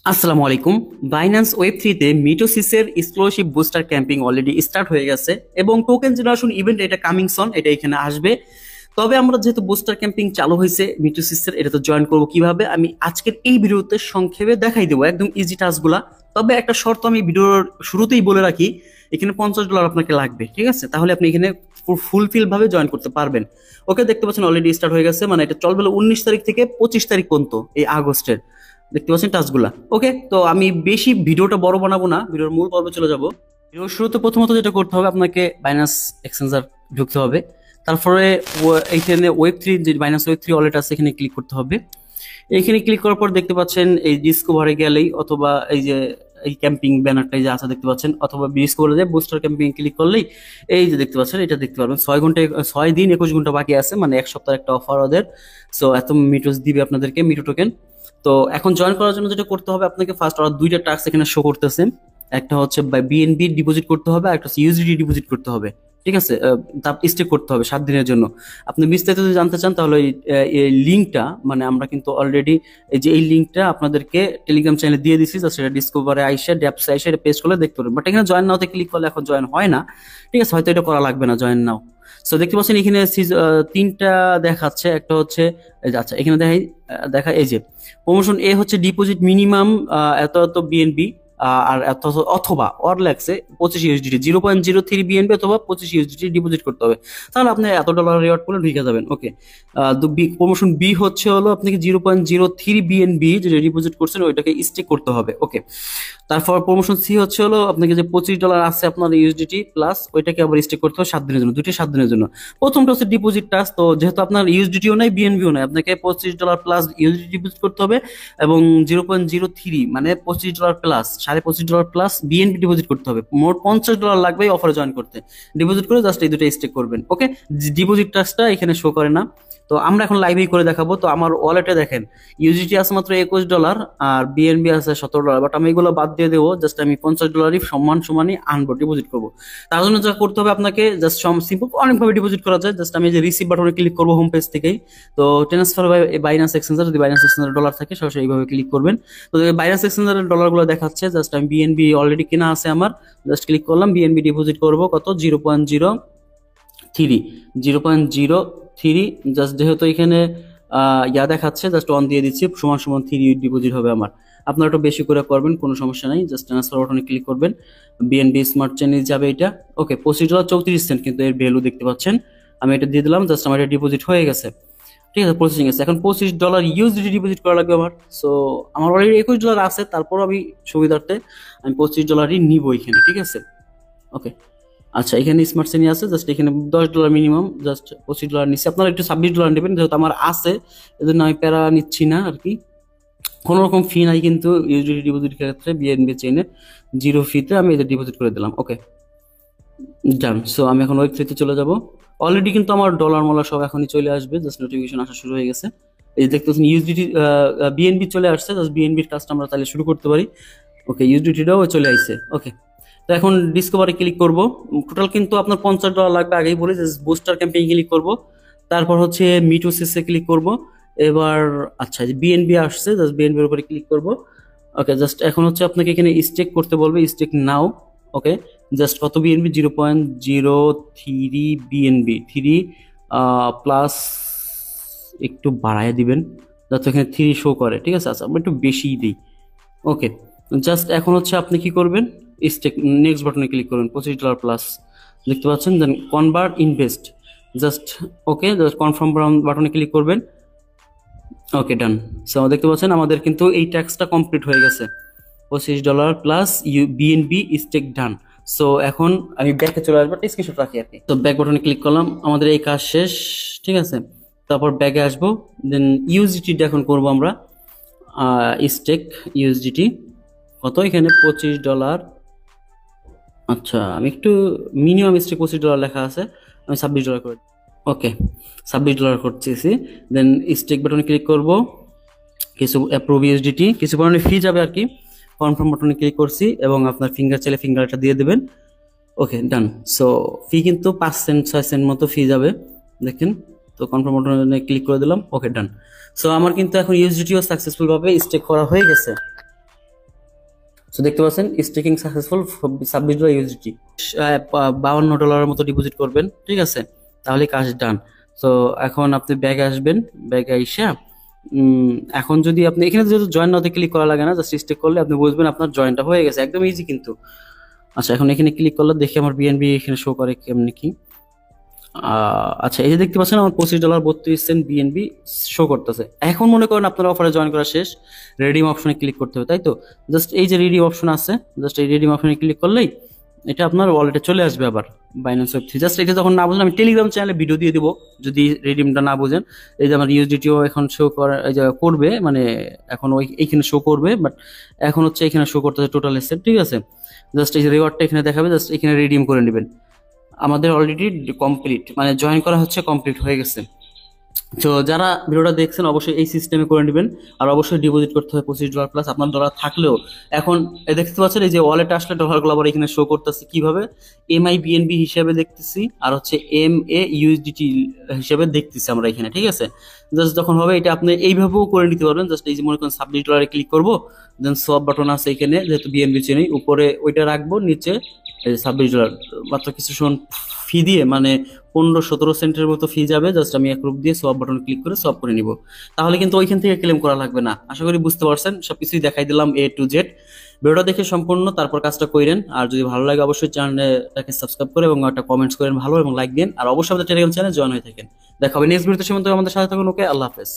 আসসালামু আলাইকুম। Binance web থ্রিতে মিটোসিসের scholarship booster camping already start হয়ে গেছে এবং টোকেন জেনারেশন ইভেন্ট এটা কামিং সন, এটা এখানে আসবে। তবে আমরা যেহেতু বুস্টার ক্যাম্পিং চালু হয়েছে মিটোসিসের, এটা তো জয়েন করবো কিভাবে আমি আজকের এই ভিডিওতে সংক্ষেপে দেখাই দেবো, একদম ইজি টাস্কগুলা। তবে একটা শর্ত আমি ভিডিওর শুরুতেই বলে রাখি, এখানে $50 আপনাকে লাগবে, ঠিক আছে? তাহলে আপনি এখানে ফুলফিল ভাবে জয়েন করতে পারবেন। ওকে, দেখতে পাচ্ছেন অলরেডি স্টার্ট হয়ে গেছে, মানে এটা চলবে 19 তারিখ থেকে 25 তারিখ পর্যন্ত এই আগস্টের। দেখতে পাচ্ছেন টাস্কগুলা। ওকে, তো আমি বেশি ভিডিওটা বড় বানাবো না, ভিডিওর মূল পর্বে চলে যাব। ভিডিওর শুরুতে প্রথমত যেটা করতে হবে, আপনাকে বাইন্যান্স এক্সচেঞ্জার ঢুকতে হবে। তারপরে এইখানে ওয়েব থ্রি, যে বাইন্যান্স ওয়েব থ্রি ওয়ালেট আছে, এখানে ক্লিক করতে হবে। এইখানে ক্লিক করার পর দেখতে পাচ্ছেন এই ডিসকভারে গেলেই, অথবা এই যে এই ক্যাম্পিং ব্যানারটা যে আছে দেখতে পাচ্ছেন, অথবা ডিসকভারে যে বুস্টার ক্যাম্পিং ক্লিক করলেই এই যে দেখতে পাচ্ছেন এটা দেখতে পারবেন। 6 দিন 21 ঘন্টা বাকি আছে, মানে এক সপ্তাহের একটা অফার ওদের। সো এত মিটোস দিবে আপনাদেরকে, মিটো টোকেন। তো এখন জয়েন করার জন্য যেটা করতে হবে, আপনাকে ফার্স্ট ওরা দুইটা টাস্ক এখানে শো করতেছে। একটা হচ্ছে বিএনবি ডিপোজিট করতে হবে, আর একটা হচ্ছে ইউএসডি ডিপোজিট করতে হবে, ঠিক আছে? তার স্টে করতে হবে 7 দিনের জন্য। আপনি বিস্তারিত যদি জানতে চান তাহলে এই লিঙ্কটা, মানে আমরা কিন্তু অলরেডি এই যে এই লিঙ্কটা আপনাদেরকে টেলিগ্রাম চ্যানেলে দিয়ে দিচ্ছি, সেটা ডিসকভারে আইসে ড্যাপসে আইসে এটা পেস্ট করলে দেখতে পারবেন। বাট এখানে জয়েন নাওতে ক্লিক করলে এখন জয়েন হয় না, ঠিক আছে? হয়তো এটা করা লাগবে না, জয়েন নাও। সো দেখতে পাচ্ছেন এখানে তিনটা দেখাচ্ছে। একটা হচ্ছে আচ্ছা, এখানে দেখা এই যে প্রমোশন এ হচ্ছে ডিপোজিট মিনিমাম এত এত বিএনবি, আর এত অথবা অর লাগছে 25 USDT, 0.03 বিএনবি অথবা 25 USDT ডিপোজিট করতে হবে। তাহলে আপনি $100 রিওয়ার্ড করলে ঢুকে যাবেন। ওকে, প্রমোশন বি হচ্ছে হলো আপনাকে 0.03 বিএনবি যেটা ডিপোজিট করছেন ওইটাকে স্টেক করতে হবে। ওকে, তারপর প্রমোশন সি হচ্ছে হলো আপনাকে যে $25 আছে আপনার ইউএসডিটি প্লাস, ওইটাকে আবার স্টেক করতে হবে 7 দিনের জন্য, দুইটা 7 দিনের জন্য। প্রথমটা হচ্ছে ডিপোজিট টাস্ক। তো যেহেতু আপনার ইউএসডিটিও নাই বিএনবিও নাই, আপনাকে $25 প্লাস ইউএসডিটি ডিপোজিট করতে হবে এবং 0.03 মানে $25 প্লাস $25.5 প্লাস বিএনবি ডিপোজিট করতে হবে। মোট $50 লাগবে অফারে জয়েন করতে। ডিপোজিট করে জাস্ট এই দুটো স্টেক করবেন। ওকে, ডিপোজিট টাস্কটা এখানে শো করে না, তো আমরা এখন লাইভেই করে দেখাবো। তো আমার ওয়ালেটে দেখেন ইউজিটি আছে মাত্র $21 আর বিএনবি আছে $17, বাট আমি এগুলো বাদ দিয়ে দেবো। জাস্ট আমি $50 সমানই আনবো, ডিপোজিট করবো। তার জন্য যা করতে হবে আপনাকে জাস্ট সিম্পল অনেকভাবে ডিপোজিট করা যায়। জাস্ট আমি যে রিসিভ বাটনে ক্লিক করবো হোম পেজ থেকেই। তো ট্রান্সফার বাই বাইন্যান্স এক্সচেঞ্জার, যদি বাইন্যান্স এক্সচেঞ্জার ডলার থাকে সরাসরি এইভাবে ক্লিক করবেন। তো বাইন্যান্স এক্সচেঞ্জারের ডলারগুলো দেখাচ্ছে, জাস্ট আমি বিএনবি অলরেডি কেনা আছে আমার, জাস্ট ক্লিক করলাম। বিএনবি ডিপোজিট করবো কত, 0.03, 0.03। জাস্ট যেহেতু এখানে ইয়া দেখাচ্ছে, জাস্ট অন দিয়ে দিচ্ছি, সমান সমান 3 ডিপোজিট হবে আমার। আপনারা একটু বেশি করে করবেন, কোনো সমস্যা নাই। জাস্ট ট্রান্সফার বাটনে ক্লিক করবেন, বিএনবি স্মার্ট চেনে যাবে এটা। ওকে, $25.34 কিন্তু এর ভ্যালু দেখতে পাচ্ছেন। আমি এটা দিয়ে দিলাম, জাস্ট আমার এটা ডিপোজিট হয়ে গেছে, ঠিক আছে? প্রসেসিং আছে। এখন $25 ইউএসডি ডিপোজিট করা লাগবে আমার। সো আমার অলরেডি $21 আছে, তারপর আমি সুবিধার্থে আমি $25 নিবো এখানে, ঠিক আছে? ওকে, আচ্ছা, এখানে স্মার্ট শ্রেণী আছে, জাস্ট এখানে $10 মিনিমাম, জাস্ট $25 নিচ্ছি। আপনারা একটু $26 নেবেন, যেহেতু আমার আছে এজন্য আমি প্যারা নিচ্ছি না আর কি। কোনো রকম ফি নাই কিন্তু ইউজিটি ডিপোজিট ক্ষেত্রে, বিএনবি চেইনে 0 ফিতে আমি এটা ডিপোজিট করে দিলাম। ওকে, ডান। সো আমি এখন ওয়েব থ্রিতে চলে যাব। অলরেডি কিন্তু আমার ডলার মলা সব এখনই চলে আসবে, জাস্ট নোটিফিকেশন আসা শুরু হয়ে গেছে। এই দেখতে পাচ্ছেন ইউজিটি বিএনবি চলে আসছে, জাস্ট বিএনবির কাজটা আমরা তাহলে শুরু করতে পারি। ওকে, ইউজিটিটাও চলে আসছে। ওকে, তো এখন ডিসকভারে ক্লিক করব। টোটাল কিন্তু আপনার $50 লাগবে, আগেই বলে যে বুস্টার ক্যাম্পেইন ক্লিক করব। তারপর হচ্ছে মিটোসিসে ক্লিক করব। এবার আচ্ছা, যে বিএনবি আসছে, জাস্ট বিএনবির উপরে ক্লিক করব। ওকে, জাস্ট এখন হচ্ছে আপনাকে এখানে স্টেক করতে বলবে, স্টেক নাও। ওকে, জাস্ট কত বিএনবি, 0.03 বিএনবি, 3 প্লাস একটু বাড়ায় দিবেন যাতে এখানে 3 শো করে, ঠিক আছে? আচ্ছা, আমরা একটু বেশি দিই। ওকে, জাস্ট এখন হচ্ছে আপনি কি করবেন, স্টেক নেক্সট বাটনে ক্লিক করবেন, $25 প্লাস দেখতে পাচ্ছেন, then convert invest, just okay, just confirm বাটনে ক্লিক করবেন। ওকে, ডান। সো দেখতে পাচ্ছেন আমাদের কিন্তু এই ট্যাক্সটা কমপ্লিট হয়ে গেছে, $25 প্লাস বিএনবি স্টেক ডান। সো এখন আমি ব্যাকে চলে আসবো, স্ক্রিনশট রাখি আর কি। তো ব্যাক বাটনে ক্লিক করলাম, আমাদের এই কাজ শেষ, ঠিক আছে? তারপর ব্যাকে আসবো, দেন ইউএসডিটি এখন করবো আমরা স্টেক ইউএসডিটি কত, এখানে $25। আচ্ছা, আমি একটু মিনিমাম স্টেক $25 লেখা আছে, আমি $26 করে। ওকে, $26 করতেছি। দেন স্টেক বাটনে ক্লিক করব, কিছু অ্যাপ্রুভ ইউএসডিটি, কিছু পরিমাণে ফি যাবে আর কি। কনফার্ম বাটনে ক্লিক করছি এবং আপনার ফিঙ্গার চাইলে ফিঙ্গারটা দিয়ে দেবেন। ওকে, ডান। সো ফি কিন্তু 5 সেন্ট 6 সেন্ট মতো ফি যাবে, দেখেন। তো কনফার্ম বাটনে ক্লিক করে দিলাম। ওকে, ডান। সো আমার কিন্তু এখন ইউএসডিটিও সাকসেসফুল ভাবে স্টেক করা হয়ে গেছে। সো দেখতে পাচ্ছেন স্টেকিং সাকসেসফুল $26 ইউএসডিটি, $52 মতো ডিপোজিট করবেন, ঠিক আছে, তাহলে কাজ ডান। তো এখন আপনি ব্যাগে আসবেন, ব্যাগে আইসা এখন যদি আপনি এখানে যেহেতু জয়েন নাওতে ক্লিক করা লাগে না, জাস্ট স্টেক করলে আপনি বুঝবেন আপনার জয়েনটা হয়ে গেছে, একদম ইজি কিন্তু। আচ্ছা এখন এখানে ক্লিক করলে দেখি আমার বিএনবি এখানে শো করে কেমনি কি। আচ্ছা এই যে দেখতে পাচ্ছেন আমার $25.32 বিএনবি শো করতেছে। এখন মনে করেন আপনার অফারে জয়েন করা শেষ, রিডিম অপশনে ক্লিক করতে হবে, তাই তো? জাস্ট এই যে রিডিম অপশন আছে, জাস্ট এই রিডিম অপশনে ক্লিক করলেই এটা আপনার ওয়ালেটে চলে আসবে আবার বাইন্যান্স ওয়েব থ্রি। জাস্ট এটা যখন না বুঝেন আমি টেলিগ্রাম চ্যানেলে ভিডিও দিয়ে দিব, যদি রিডিমটা না বুঝেন। এই যে আমার ইউএসডিটিও এখন শো করে, এই যে করবে, মানে এখন ওই এইখানে শো করবে, বাট এখন হচ্ছে এখানে শো করতেছে টোটাল এসেট, ঠিক আছে। জাস্ট এই যে রিওয়ার্ডটা এখানে দেখাবে, জাস্ট এখানে রিডিম করে নেবেন। আমাদের অলরেডি কমপ্লিট, মানে জয়েন করা হচ্ছে কমপ্লিট হয়ে গেছে। তো যারা ভিডিওটা দেখছেন অবশ্যই এই সিস্টেমে করে নেবেন, আর অবশ্যই ডিপোজিট করতে হবে $25 প্লাস। আপনার ডলার থাকলেও এখন দেখতে পাচ্ছেন এই যে ওয়ালেটে আসলে ডলারগুলো আবার এখানে শো করতেছে কিভাবে, এমআই বিএনবি হিসেবে দেখতেছি, আর হচ্ছে MA ইউএসডিটি হিসেবে দেখতেছি আমরা এখানে, ঠিক আছে। জাস্ট যখন হবে এটা আপনি এইভাবেও করে নিতে পারবেন। জাস্ট এই যে মনে করেন $26 ক্লিক করবো, দেন সোয়াপ বাটন আছে এখানে, যেহেতু বিএনবি চিনি, উপরে ওইটা রাখবো, নিচে এই $26 মাত্র কিছু সময় ফি দিয়ে, মানে 15-17 সেন্টের মতো ফি যাবে। জাস্ট আমি অ্যাপ্রুভ দিয়ে সোয়াপ বাটন ক্লিক করে সোয়াপ করে নিব, তাহলে কিন্তু ওইখান থেকে ক্লেম করা লাগবে না। আশা করি বুঝতে পারছেন, সবকিছুই দেখাই দিলাম A to Z। ভিডিওটা দেখে সম্পূর্ণ তারপর কাজটা করেন, আর যদি ভালো লাগে অবশ্যই চ্যানেলটাকে সাবস্ক্রাইব করে এবং একটা কমেন্টস করেন ভালো এবং লাইক দিন, আর অবশ্যই আমাদের টেলিগ্রাম চ্যানেলে জয়েন হয়ে থাকেন। দেখা হবে নেক্সট ভিডিওতে, সে পর্যন্ত আমাদের সাথে থাকুন। ওকে, আল্লাহ হাফেজ।